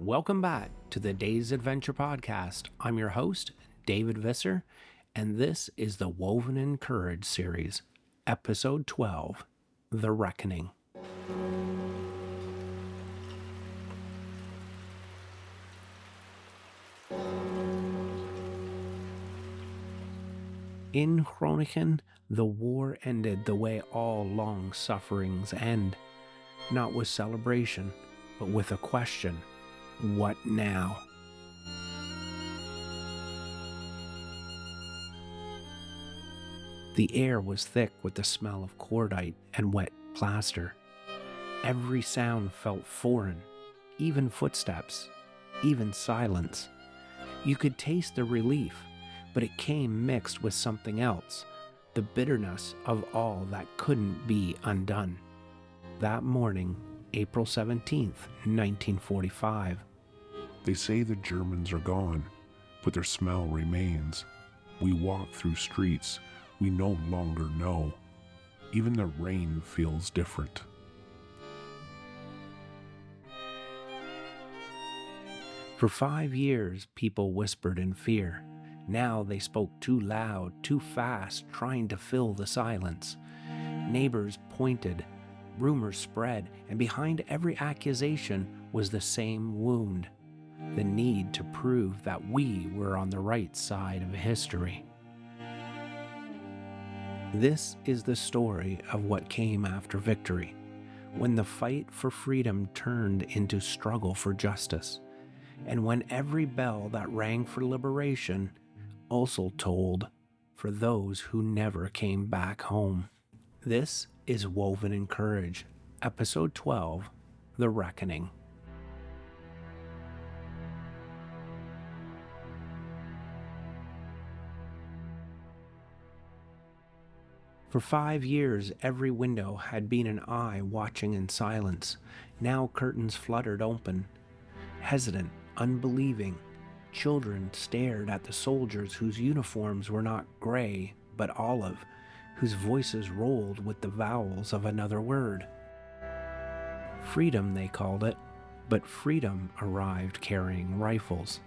Welcome back to the Day's Adventure Podcast. I'm your host, David Visser, and this is the Woven in Courage series, Episode 12, The Reckoning. In Groningen, the war ended the way all long sufferings end, not with celebration, but with a question. What now? The air was thick with the smell of cordite and wet plaster. Every sound felt foreign, even footsteps, even silence. You could taste the relief, but it came mixed with something else, the bitterness of all that couldn't be undone. That morning, April 17th, 1945. They say the Germans are gone, but their smell remains. We walk through streets we no longer know. Even the rain feels different. For 5 years, people whispered in fear. Now they spoke too loud, too fast, trying to fill the silence. Neighbors pointed. Rumors spread, and behind every accusation was the same wound, the need to prove that we were on the right side of history. This is the story of what came after victory, when the fight for freedom turned into struggle for justice, and when every bell that rang for liberation also tolled for those who never came back home. This is Woven in Courage, Episode 12, The Reckoning. For 5 years, every window had been an eye watching in silence. Now curtains fluttered open. Hesitant, unbelieving, children stared at the soldiers whose uniforms were not gray, but olive, whose voices rolled with the vowels of another word. Freedom, they called it, but freedom arrived carrying rifles.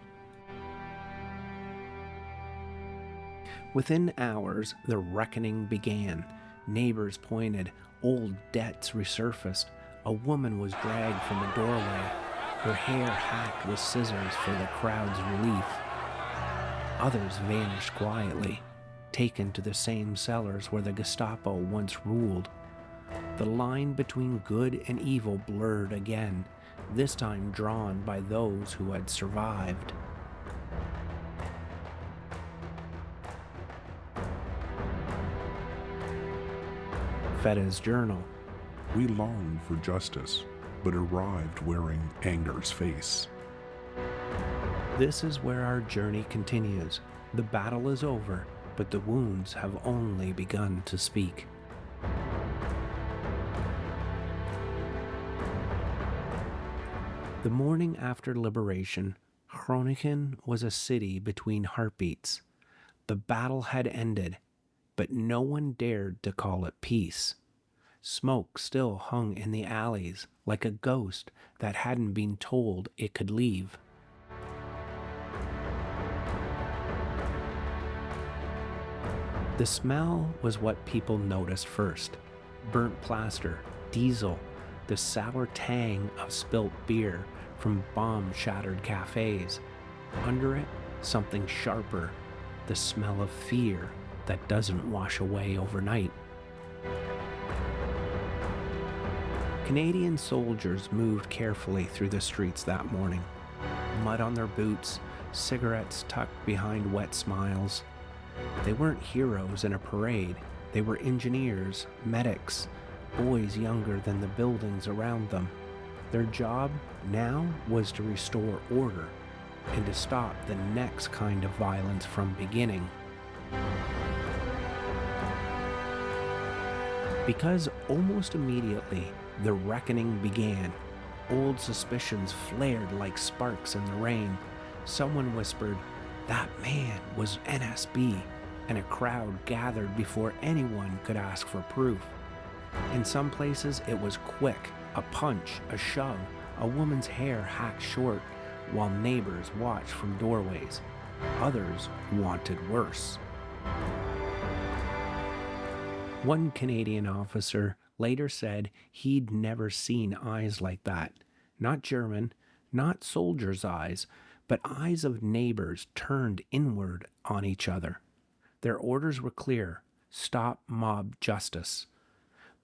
Within hours, the reckoning began. Neighbors pointed, old debts resurfaced. A woman was dragged from a doorway, her hair hacked with scissors for the crowd's relief. Others vanished quietly, taken to the same cellars where the Gestapo once ruled. The line between good and evil blurred again, this time drawn by those who had survived. Fedde's journal. We longed for justice, but arrived wearing anger's face. This is where our journey continues. The battle is over, but the wounds have only begun to speak. The morning after liberation, Groningen was a city between heartbeats. The battle had ended, but no one dared to call it peace. Smoke still hung in the alleys like a ghost that hadn't been told it could leave. The smell was what people noticed first. Burnt plaster, diesel, the sour tang of spilt beer from bomb-shattered cafes. Under it, something sharper, the smell of fear that doesn't wash away overnight. Canadian soldiers moved carefully through the streets that morning. Mud on their boots, cigarettes tucked behind wet smiles. They weren't heroes in a parade. They were engineers, medics, boys younger than the buildings around them. Their job now was to restore order and to stop the next kind of violence from beginning. Because almost immediately, the reckoning began. Old suspicions flared like sparks in the rain. Someone whispered, "That man was NSB," and a crowd gathered before anyone could ask for proof. In some places, it was quick, a punch, a shove, a woman's hair hacked short, while neighbors watched from doorways. Others wanted worse. One Canadian officer later said he'd never seen eyes like that. Not German, not soldiers' eyes, but eyes of neighbors turned inward on each other. Their orders were clear: stop mob justice.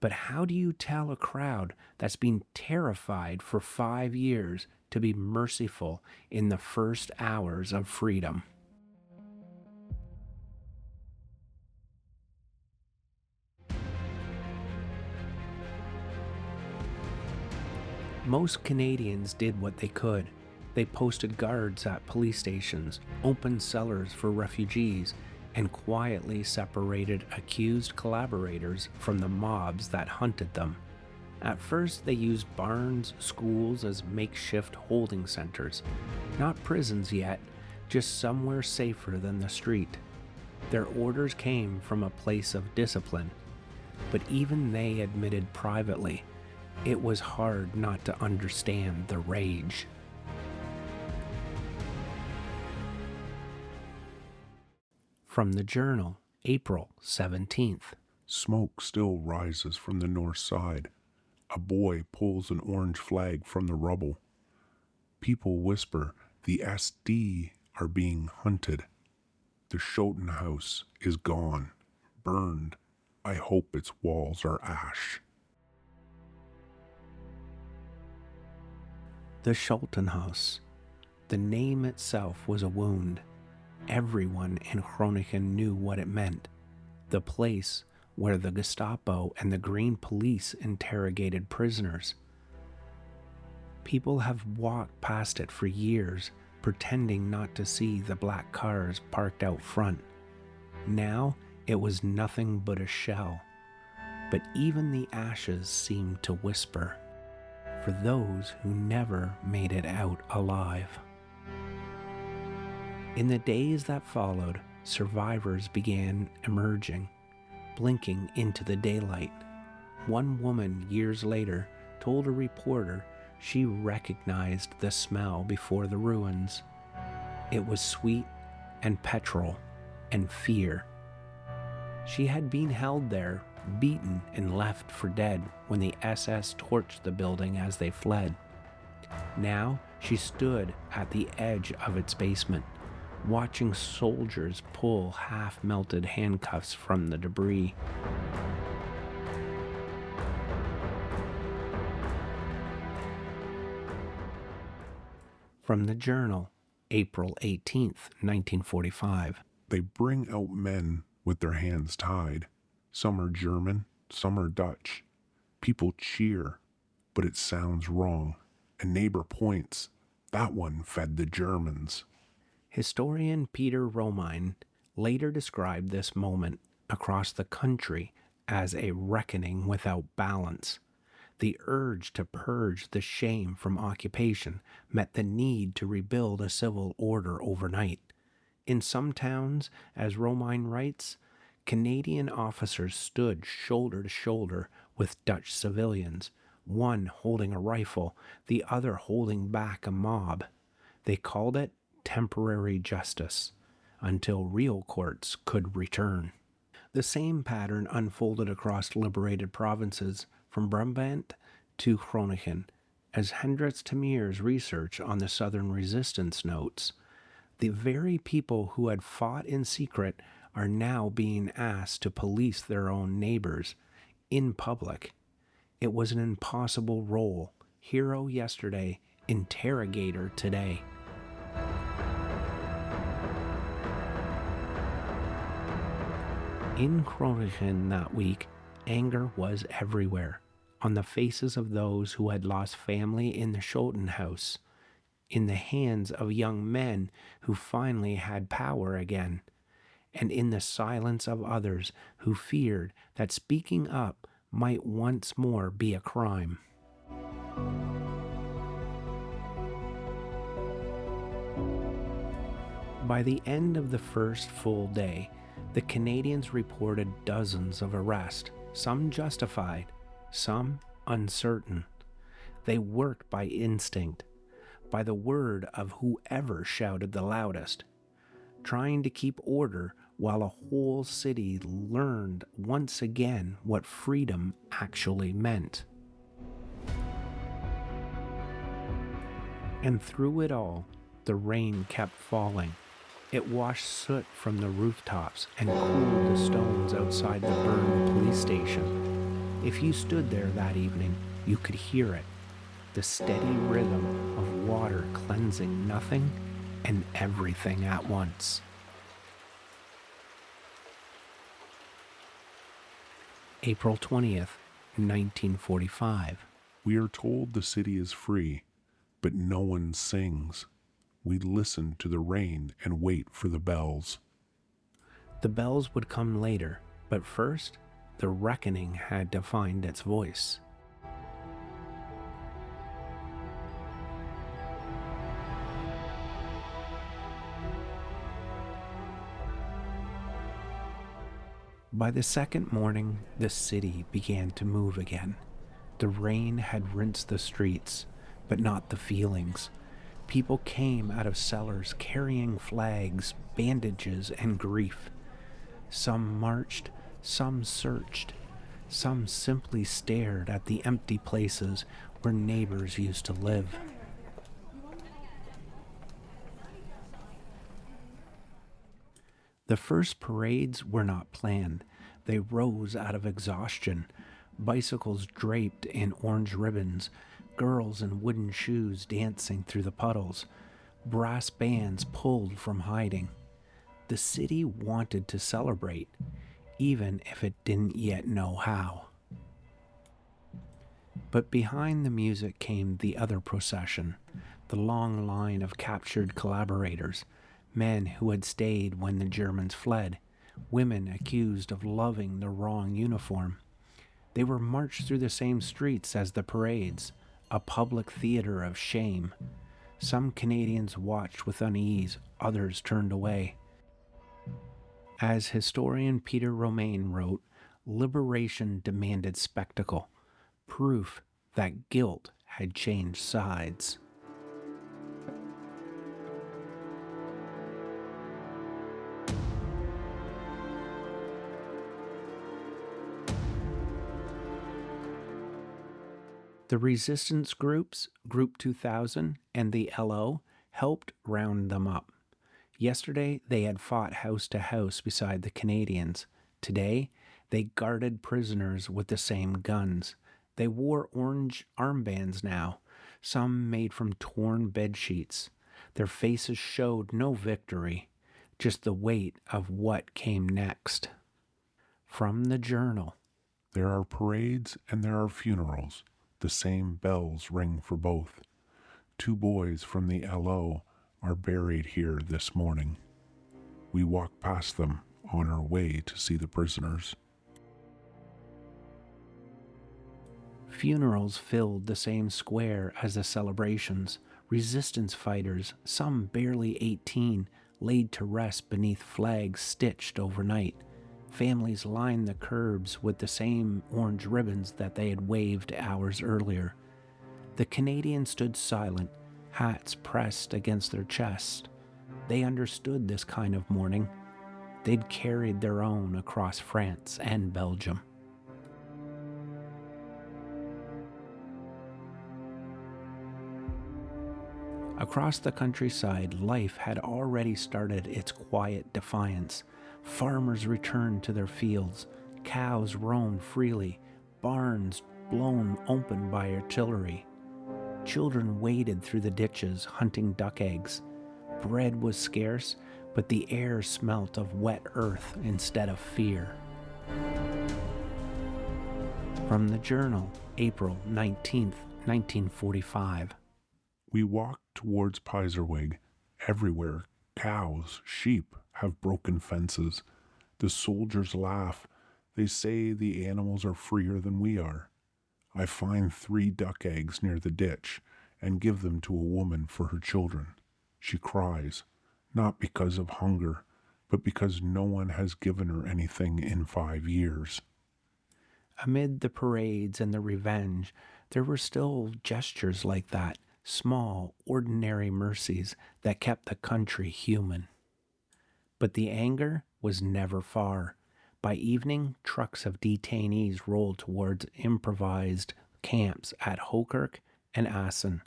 But how do you tell a crowd that's been terrified for 5 years to be merciful in the first hours of freedom? Most Canadians did what they could. They posted guards at police stations, opened cellars for refugees, and quietly separated accused collaborators from the mobs that hunted them. At first, they used barns, schools as makeshift holding centers. Not prisons yet, just somewhere safer than the street. Their orders came from a place of discipline, but even they admitted privately it was hard not to understand the rage. From the Journal, April 17th. Smoke still rises from the north side. A boy pulls an orange flag from the rubble. People whisper the SD are being hunted. The Scholtenhuis is gone, burned. I hope its walls are ash. The Scholtenhuis. The name itself was a wound. Everyone in Groningen knew what it meant. The place where the Gestapo and the Green Police interrogated prisoners. People have walked past it for years, pretending not to see the black cars parked out front. Now it was nothing but a shell. But even the ashes seemed to whisper, for those who never made it out alive. In the days that followed, survivors began emerging, blinking into the daylight. One woman, years later, told a reporter she recognized the smell before the ruins. It was sweet and petrol and fear. She had been held there, beaten and left for dead when the SS torched the building as they fled. Now she stood at the edge of its basement, watching soldiers pull half-melted handcuffs from the debris. From the Journal, April 18th, 1945. They bring out men with their hands tied. Some are German, some are Dutch. People cheer, but it sounds wrong. A neighbor points. That one fed the Germans. Historian Peter Romine later described this moment across the country as a reckoning without balance. The urge to purge the shame from occupation met the need to rebuild a civil order overnight. In some towns, as Romine writes, Canadian officers stood shoulder to shoulder with Dutch civilians, one holding a rifle, the other holding back a mob. They called it temporary justice, until real courts could return. The same pattern unfolded across liberated provinces from Brabant to Groningen, as Hendrits Tamir's research on the Southern Resistance notes. The very people who had fought in secret are now being asked to police their own neighbors in public. It was an impossible role. Hero yesterday, interrogator today. In Groningen that week, anger was everywhere, on the faces of those who had lost family in the Scholtenhuis, in the hands of young men who finally had power again, and in the silence of others who feared that speaking up might once more be a crime. By the end of the first full day, the Canadians reported dozens of arrests, some justified, some uncertain. They worked by instinct. by the word of whoever shouted the loudest, trying to keep order while a whole city learned once again what freedom actually meant. And through it all, the rain kept falling. It washed soot from the rooftops and cooled the stones outside the burned police station. If you stood there that evening, you could hear it, the steady rhythm of water cleansing nothing and everything at once. April 20th, 1945. We are told the city is free, but no one sings. We listen to the rain and wait for the bells. The bells would come later, but first, the reckoning had to find its voice. By the second morning, the city began to move again. The rain had rinsed the streets, but not the feelings. People came out of cellars carrying flags, bandages, and grief. Some marched, some searched, some simply stared at the empty places where neighbors used to live. The first parades were not planned. They rose out of exhaustion. Bicycles draped in orange ribbons, girls in wooden shoes dancing through the puddles, brass bands pulled from hiding. The city wanted to celebrate, even if it didn't yet know how. But behind the music came the other procession, the long line of captured collaborators, men who had stayed when the Germans fled, women accused of loving the wrong uniform. They were marched through the same streets as the parades, a public theater of shame. Some Canadians watched with unease, others turned away. As historian Peter Romaine wrote, liberation demanded spectacle, proof that guilt had changed sides. The resistance groups, Group 2000 and the LO, helped round them up. Yesterday, they had fought house to house beside the Canadians. Today, they guarded prisoners with the same guns. They wore orange armbands now, some made from torn bedsheets. Their faces showed no victory, just the weight of what came next. From the Journal. There are parades and there are funerals. The same bells ring for both. 2 boys from the LO are buried here this morning. We walk past them on our way to see the prisoners. Funerals filled the same square as the celebrations. Resistance fighters, some barely 18, laid to rest beneath flags stitched overnight. Families lined the curbs with the same orange ribbons that they had waved hours earlier. The Canadians stood silent, hats pressed against their chests. They understood this kind of mourning. They'd carried their own across France and Belgium. Across the countryside, life had already started its quiet defiance. Farmers returned to their fields, cows roamed freely, barns blown open by artillery. Children waded through the ditches, hunting duck eggs. Bread was scarce, but the air smelt of wet earth instead of fear. From the Journal, April 19th, 1945. We walk towards Peiserweg. Everywhere, cows, sheep have broken fences. The soldiers laugh. They say the animals are freer than we are. I find 3 duck eggs near the ditch and give them to a woman for her children. She cries, not because of hunger, but because no one has given her anything in 5 years. Amid the parades and the revenge, there were still gestures like that, small, ordinary mercies that kept the country human. But the anger was never far. By evening, trucks of detainees rolled towards improvised camps at Hoekirk and Assen.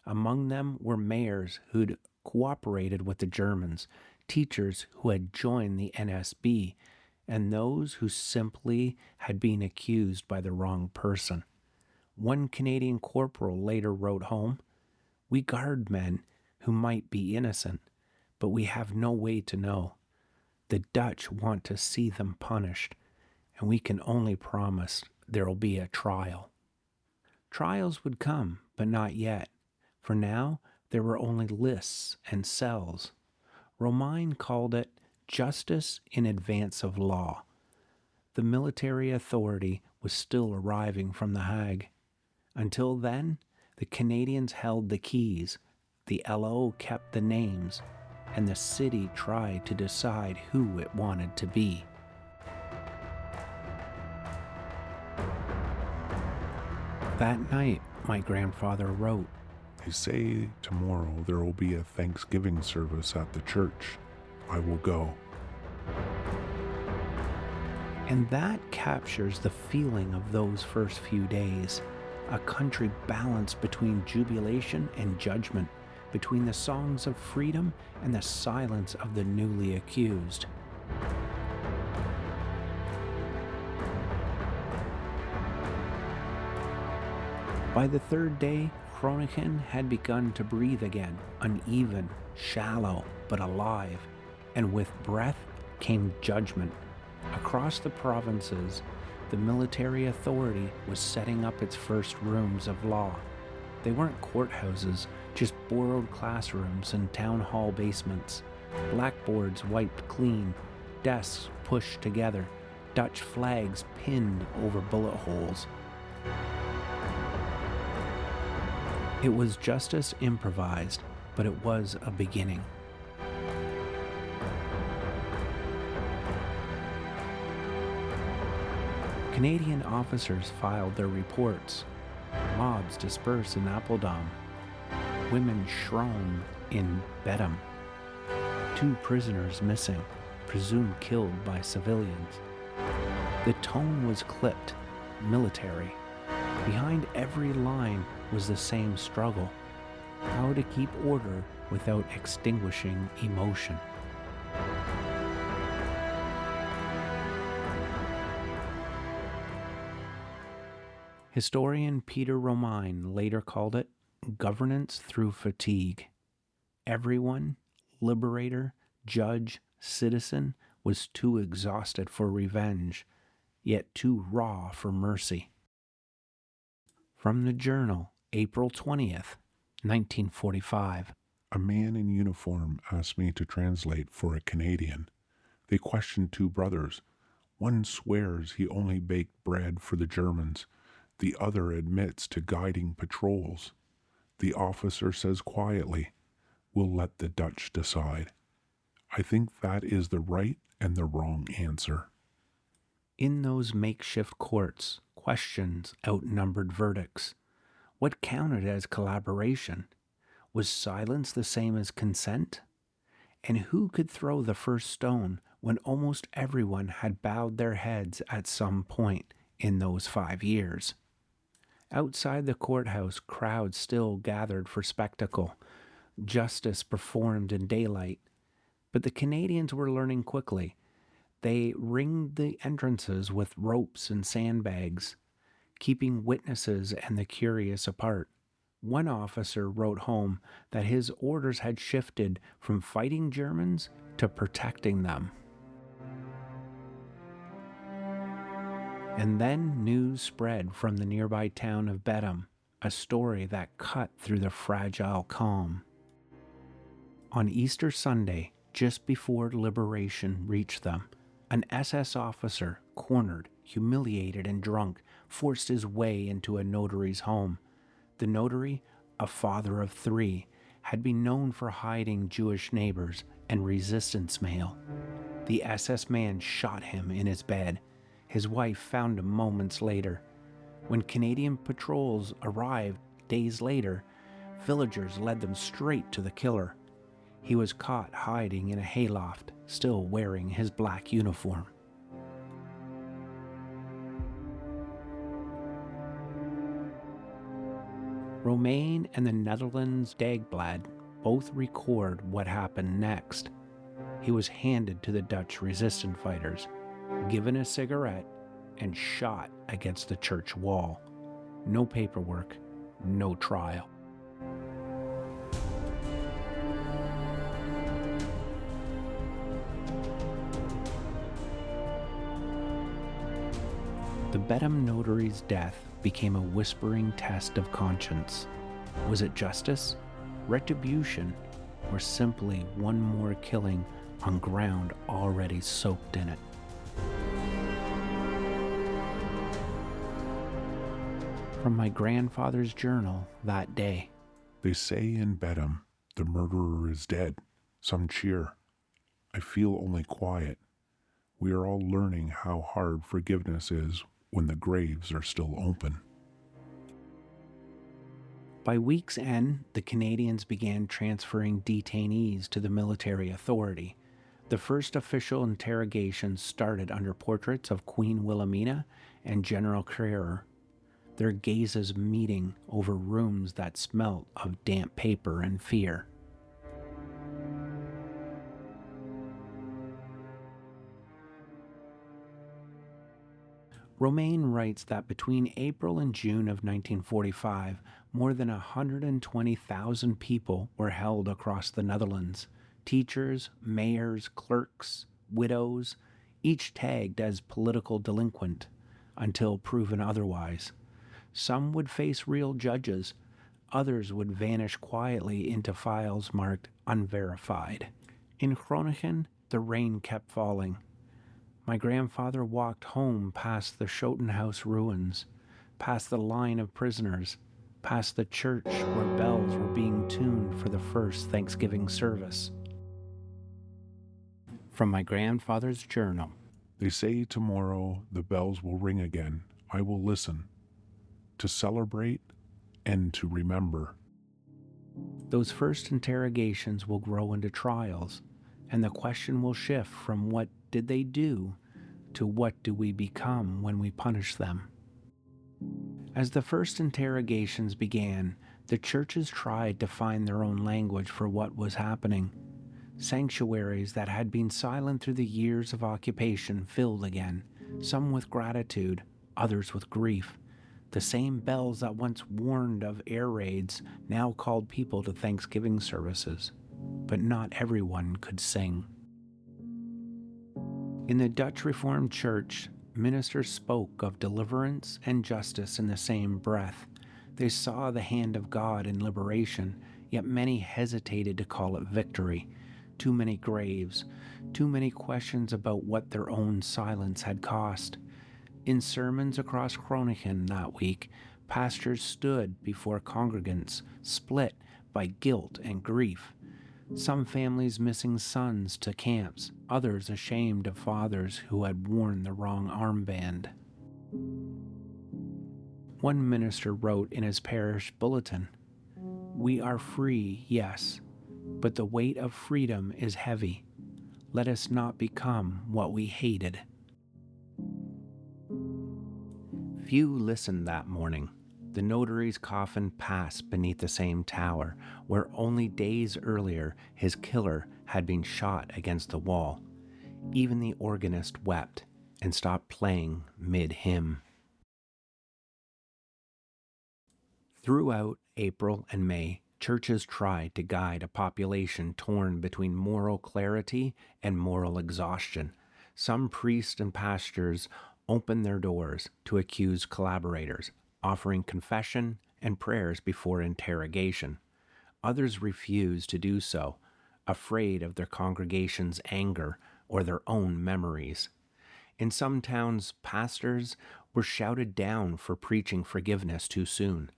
Among them were mayors who'd cooperated with the Germans, teachers who had joined the NSB, and those who simply had been accused by the wrong person. One Canadian corporal later wrote home, "We guard men who might be innocent, but we have no way to know. The Dutch want to see them punished, and we can only promise there'll be a trial." Trials would come, but not yet. For now, there were only lists and cells. Romein called it justice in advance of law. The military authority was still arriving from The Hague. Until then, the Canadians held the keys, the LO kept the names, and the city tried to decide who it wanted to be. That night, my grandfather wrote, They say tomorrow there will be a Thanksgiving service at the church. I will go. and that captures the feeling of those first few days. A country balanced between jubilation and judgment, between the songs of freedom and the silence of the newly accused. By the third day, Groningen had begun to breathe again, uneven, shallow, but alive, and with breath came judgment. Across the provinces, the military authority was setting up its first rooms of law. They weren't courthouses, just borrowed classrooms and town hall basements. Blackboards wiped clean, desks pushed together, Dutch flags pinned over bullet holes. It was justice improvised, but it was a beginning. Canadian officers filed their reports. Mobs dispersed in Apeldoorn. Women shrown in Bedum. 2 prisoners missing, presumed killed by civilians. The tone was clipped, military. Behind every line was the same struggle: how to keep order without extinguishing emotion. Historian Peter Romein later called it governance through fatigue. Everyone, liberator, judge, citizen, was too exhausted for revenge, yet too raw for mercy. From the Journal, April 20th, 1945. A man in uniform asked me to translate for a Canadian. They questioned 2 brothers. One swears he only baked bread for the Germans. The other admits to guiding patrols. The officer says quietly, "We'll let the Dutch decide." I think that is the right and the wrong answer. In those makeshift courts, questions outnumbered verdicts. What counted as collaboration? Was silence the same as consent? And who could throw the first stone when almost everyone had bowed their heads at some point in those 5 years? Outside the courthouse, crowds still gathered for spectacle. Justice performed in daylight. But the Canadians were learning quickly. They ringed the entrances with ropes and sandbags, keeping witnesses and the curious apart. One officer wrote home that his orders had shifted from fighting Germans to protecting them. And then news spread from the nearby town of Bedum, a story that cut through the fragile calm. On Easter Sunday, just before liberation reached them, an SS officer, cornered, humiliated, and drunk, forced his way into a notary's home. The notary, a father of 3, had been known for hiding Jewish neighbors and resistance mail. The SS man shot him in his bed. His wife found him moments later. When Canadian patrols arrived days later, Villagers led them straight to the killer. He was caught hiding in a hayloft, still wearing his black uniform. Romein and the Netherlands Dagblad both record what happened next. He was handed to the Dutch resistance fighters, given a cigarette, and shot against the church wall. No paperwork, no trial. The Bedham notary's death became a whispering test of conscience. Was it justice, retribution, or simply one more killing on ground already soaked in it? From my grandfather's journal that day. They say in Bedham, the murderer is dead. Some cheer. I feel only quiet. We are all learning how hard forgiveness is when the graves are still open. By week's end, the Canadians began transferring detainees to the military authority. The first official interrogations started under portraits of Queen Wilhelmina and General Carrera, their gazes meeting over rooms that smelt of damp paper and fear. Romein writes that between April and June of 1945, more than 120,000 people were held across the Netherlands. Teachers, mayors, clerks, widows, each tagged as political delinquent, until proven otherwise. Some would face real judges, others would vanish quietly into files marked unverified. In Groningen, the rain kept falling. My grandfather walked home past the Scholtenhuis ruins, past the line of prisoners, past the church where bells were being tuned for the first Thanksgiving service. From my grandfather's journal. They say tomorrow the bells will ring again. I will listen. To celebrate and to remember. Those first interrogations will grow into trials, and the question will shift from what did they do to what do we become when we punish them. As the first interrogations began, the churches tried to find their own language for what was happening. Sanctuaries that had been silent through the years of occupation filled again, some with gratitude, others with grief. The same bells that once warned of air raids now called people to Thanksgiving services, but not everyone could sing. In the Dutch Reformed Church, ministers spoke of deliverance and justice in the same breath. They saw the hand of God in liberation, yet many hesitated to call it victory. Too many graves, too many questions about what their own silence had cost. In sermons across Groningen that week, pastors stood before congregants, split by guilt and grief. Some families missing sons to camps, others ashamed of fathers who had worn the wrong armband. One minister wrote in his parish bulletin, "We are free, yes, but the weight of freedom is heavy. Let us not become what we hated." Few listened that morning. The notary's coffin passed beneath the same tower, where only days earlier his killer had been shot against the wall. Even the organist wept and stopped playing mid-hymn. Throughout April and May, churches tried to guide a population torn between moral clarity and moral exhaustion. Some priests and pastors opened their doors to accuse collaborators, offering confession and prayers before interrogation. Others refused to do so, afraid of their congregation's anger or their own memories. In some towns, pastors were shouted down for preaching forgiveness too soon.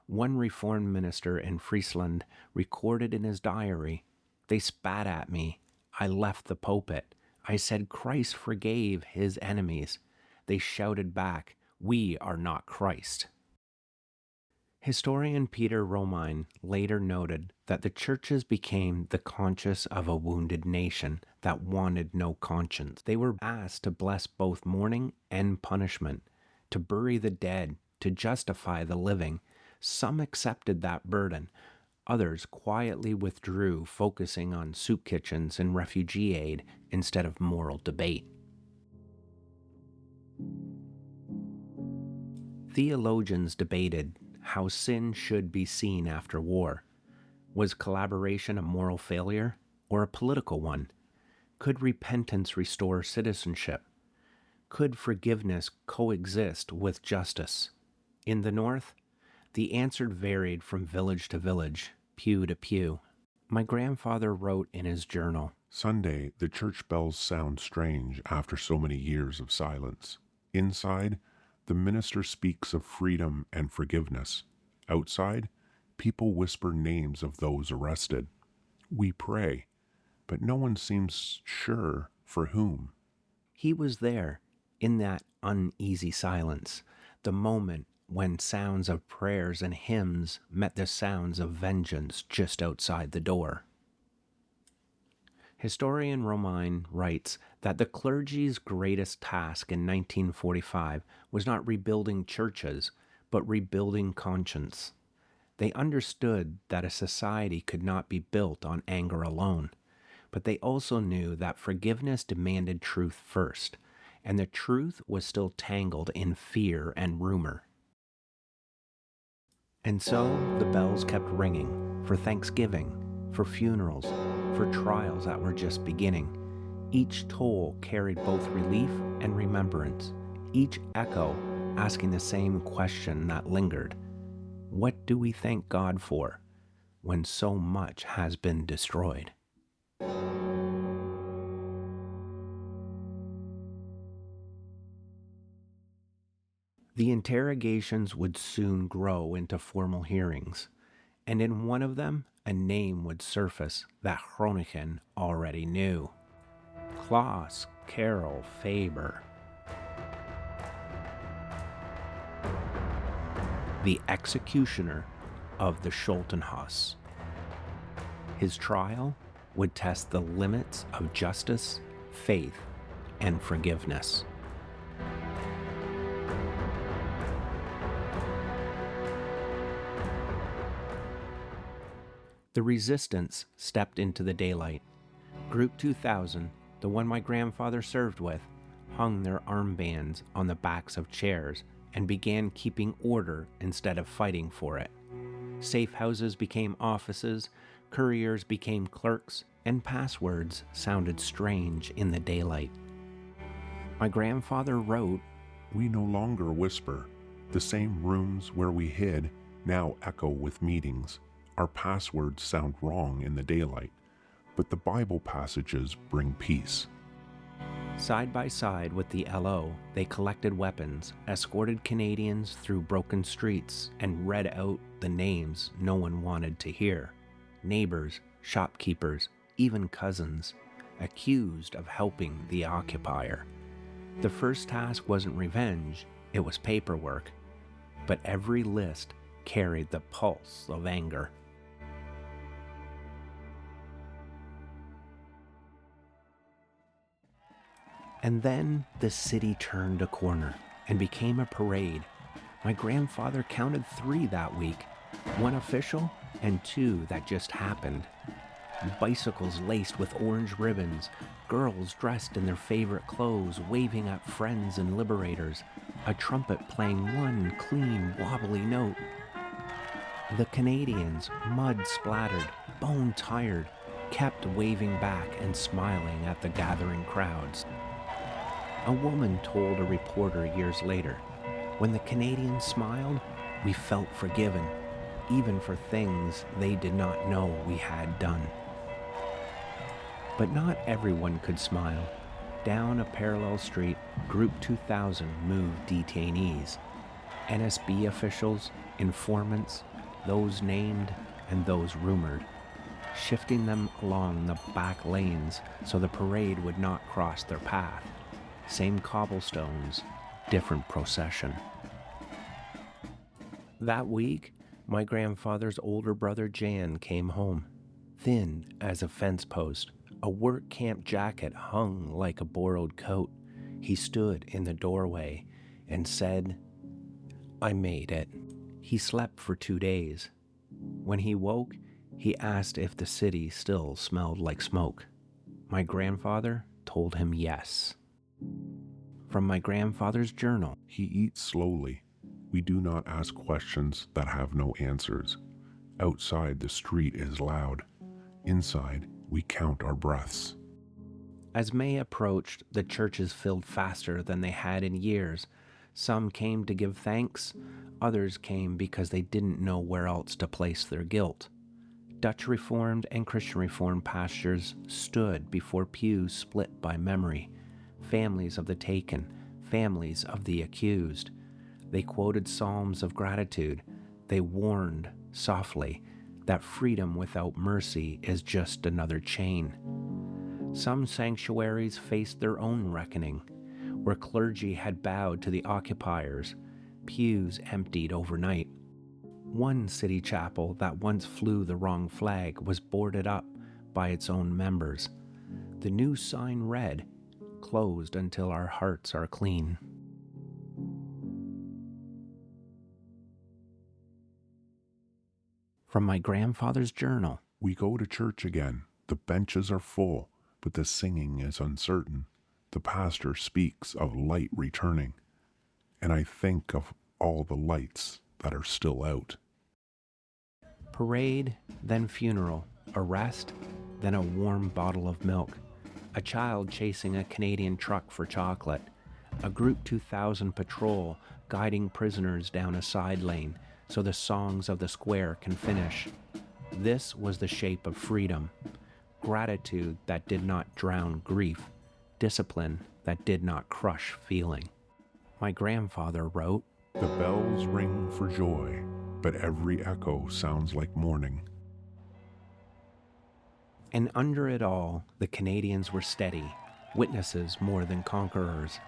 One Reformed minister in Friesland recorded in his diary, "They spat at me. I left the pulpit. I said Christ forgave his enemies. They shouted back, 'We are not Christ.'" Historian Peter Romine later noted that the churches became the conscience of a wounded nation that wanted no conscience. They were asked to bless both mourning and punishment, to bury the dead, to justify the living. Some accepted that burden. Others quietly withdrew, focusing on soup kitchens and refugee aid instead of moral debate. Theologians debated how sin should be seen after war. Was collaboration a moral failure or a political one? Could repentance restore citizenship? Could forgiveness coexist with justice? In the North, the answer varied from village to village, pew to pew. My grandfather wrote in his journal, Sunday, the church bells sound strange after so many years of silence. Inside, the minister speaks of freedom and forgiveness. Outside, people whisper names of those arrested. We pray, but no one seems sure for whom. He was there, in that uneasy silence, the moment when sounds of prayers and hymns met the sounds of vengeance just outside the door. Historian Romine writes that the clergy's greatest task in 1945 was not rebuilding churches, but rebuilding conscience. They understood that a society could not be built on anger alone, but they also knew that forgiveness demanded truth first, and the truth was still tangled in fear and rumor. And so the bells kept ringing for Thanksgiving, for funerals, for trials that were just beginning. Each toll carried both relief and remembrance, each echo asking the same question that lingered. What do we thank God for when so much has been destroyed? The interrogations would soon grow into formal hearings, and in one of them, a name would surface that Groningen already knew. Klaus Karel Faber. The executioner of the Scholtenhuis. His trial would test the limits of justice, faith, and forgiveness. The resistance stepped into the daylight. Group 2000, the one my grandfather served with, hung their armbands on the backs of chairs and began keeping order instead of fighting for it. Safe houses became offices, couriers became clerks, and passwords sounded strange in the daylight. My grandfather wrote, We no longer whisper. The same rooms where we hid now echo with meetings. Our passwords sound wrong in the daylight, but the Bible passages bring peace. Side by side with the LO, they collected weapons, escorted Canadians through broken streets, and read out the names no one wanted to hear. Neighbors, shopkeepers, even cousins, accused of helping the occupier. The first task wasn't revenge, it was paperwork. But every list carried the pulse of anger. And then the city turned a corner and became a parade. My grandfather counted 3 that week, 1 official and 2 that just happened. Bicycles laced with orange ribbons, girls dressed in their favorite clothes, waving at friends and liberators, a trumpet playing one clean, wobbly note. The Canadians, mud-splattered, bone-tired, kept waving back and smiling at the gathering crowds. A woman told a reporter years later, when the Canadians smiled, we felt forgiven, even for things they did not know we had done. But not everyone could smile. Down a parallel street, Group 2000 moved detainees. NSB officials, informants, those named and those rumored, shifting them along the back lanes so the parade would not cross their path. Same cobblestones, different procession. That week, My grandfather's older brother Jan came home, thin as a fence post. A work camp jacket hung like a borrowed coat. He stood in the doorway and said, "I made it." He slept for 2 days. When he woke, he asked if the city still smelled like smoke. My grandfather told him yes. From my grandfather's journal. He eats slowly. We do not ask questions that have no answers. Outside, the street is loud. Inside, we count our breaths. As May approached, the churches filled faster than they had in years. Some came to give thanks, others came because they didn't know where else to place their guilt. Dutch Reformed and Christian Reformed pastors stood before pews split by memory, families of the taken, families of the accused. They quoted psalms of gratitude. They warned softly that freedom without mercy is just another chain. Some sanctuaries faced their own reckoning, where clergy had bowed to the occupiers, pews emptied overnight. One city chapel that once flew the wrong flag was boarded up by its own members. The new sign read, "Closed until our hearts are clean." From my grandfather's journal. We go to church again. The benches are full, but the singing is uncertain. The pastor speaks of light returning, and I think of all the lights that are still out. Parade, then funeral, arrest, then a warm bottle of milk, a child chasing a Canadian truck for chocolate, a Group 2000 patrol guiding prisoners down a side lane so the songs of the square can finish. This was the shape of freedom, gratitude that did not drown grief, discipline that did not crush feeling. My grandfather wrote, The bells ring for joy, but every echo sounds like mourning. And under it all, the Canadians were steady, witnesses more than conquerors.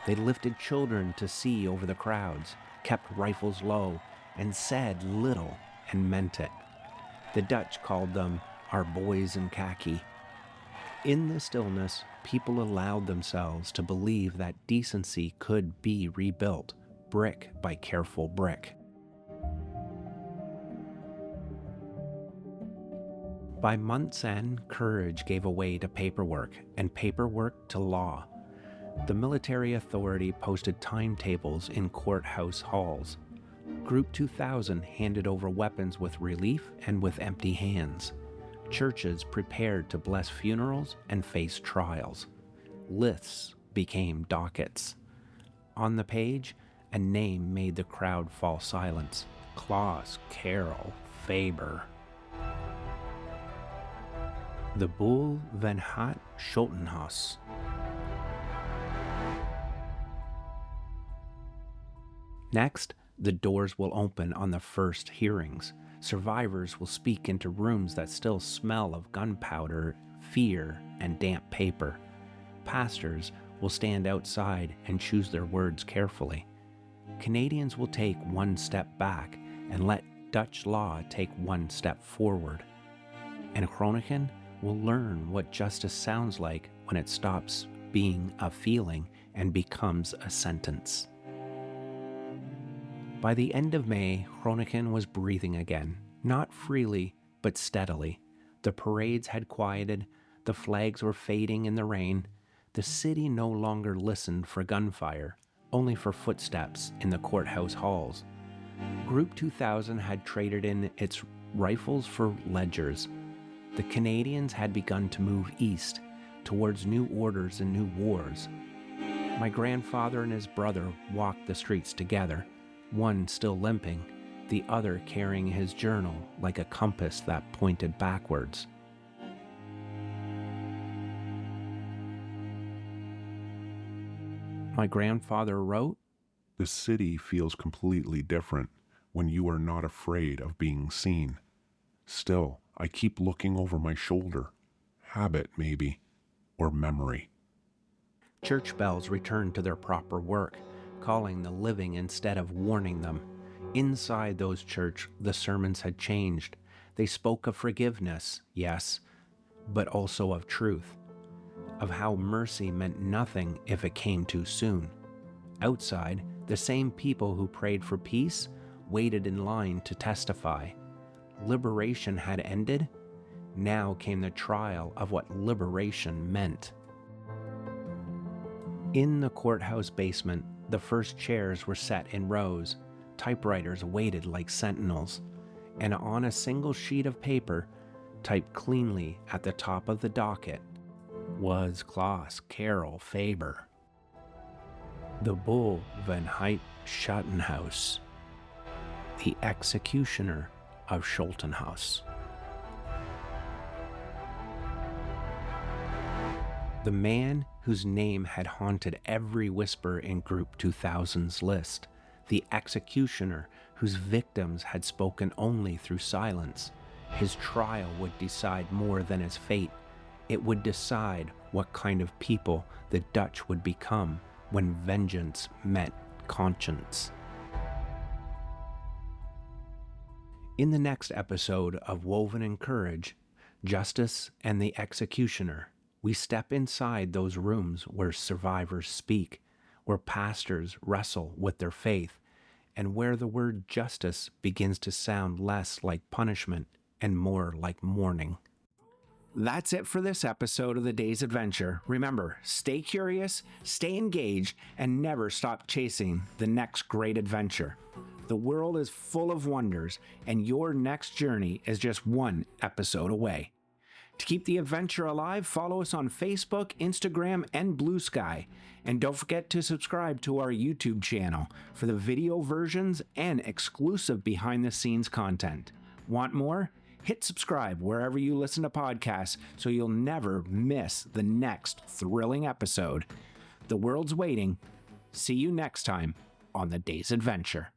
They lifted children to see over the crowds, kept rifles low, and said little and meant it. The Dutch called them our boys in khaki. In the stillness, people allowed themselves to believe that decency could be rebuilt, brick by careful brick. By month's end, courage gave way to paperwork, and paperwork to law. The military authority posted timetables in courthouse halls. Group 2000 handed over weapons with relief and with empty hands. Churches prepared to bless funerals and face trials. Lists became dockets. On the page, a name made the crowd fall silent. Klaus Karel Faber. The Boel van het Scholtenhuis. Next, the doors will open on the first hearings. Survivors will speak into rooms that still smell of gunpowder, fear, and damp paper. Pastors will stand outside and choose their words carefully. Canadians will take one step back and let Dutch law take one step forward. And Groningen will learn what justice sounds like when it stops being a feeling and becomes a sentence. By the end of May, Groningen was breathing again, not freely, but steadily. The parades had quieted, the flags were fading in the rain. The city no longer listened for gunfire, only for footsteps in the courthouse halls. Group 2000 had traded in its rifles for ledgers. The Canadians had begun to move east, towards new orders and new wars. My grandfather and his brother walked the streets together, one still limping, the other carrying his journal like a compass that pointed backwards. My grandfather wrote, The city feels completely different when you are not afraid of being seen. Still, I keep looking over my shoulder. Habit, maybe, or memory. Church bells returned to their proper work, calling the living instead of warning them. Inside those churches, the sermons had changed. They spoke of forgiveness, yes, but also of truth, of how mercy meant nothing if it came too soon. Outside, the same people who prayed for peace waited in line to testify. Liberation had ended. Now came the trial of what liberation meant. In the courthouse basement, the first chairs were set in rows. Typewriters waited like sentinels, and on a single sheet of paper, typed cleanly at the top of the docket, was Klaus Karel Faber, the Bull van Heit Scholtenhuis, the executioner of Scholtenhuis. The man whose name had haunted every whisper in Group 2000's list, the executioner whose victims had spoken only through silence. His trial would decide more than his fate. It would decide what kind of people the Dutch would become when vengeance met conscience. In the next episode of Woven in Courage, Justice and the Executioner, we step inside those rooms where survivors speak, where pastors wrestle with their faith, and where the word justice begins to sound less like punishment and more like mourning. That's it for this episode of The Day's Adventure. Remember, stay curious, stay engaged, and never stop chasing the next great adventure. The world is full of wonders, and your next journey is just one episode away. To keep the adventure alive, follow us on Facebook, Instagram, and Blue Sky. And don't forget to subscribe to our YouTube channel for the video versions and exclusive behind-the-scenes content. Want more? Hit subscribe wherever you listen to podcasts so you'll never miss the next thrilling episode. The world's waiting. See you next time on The Day's Adventure.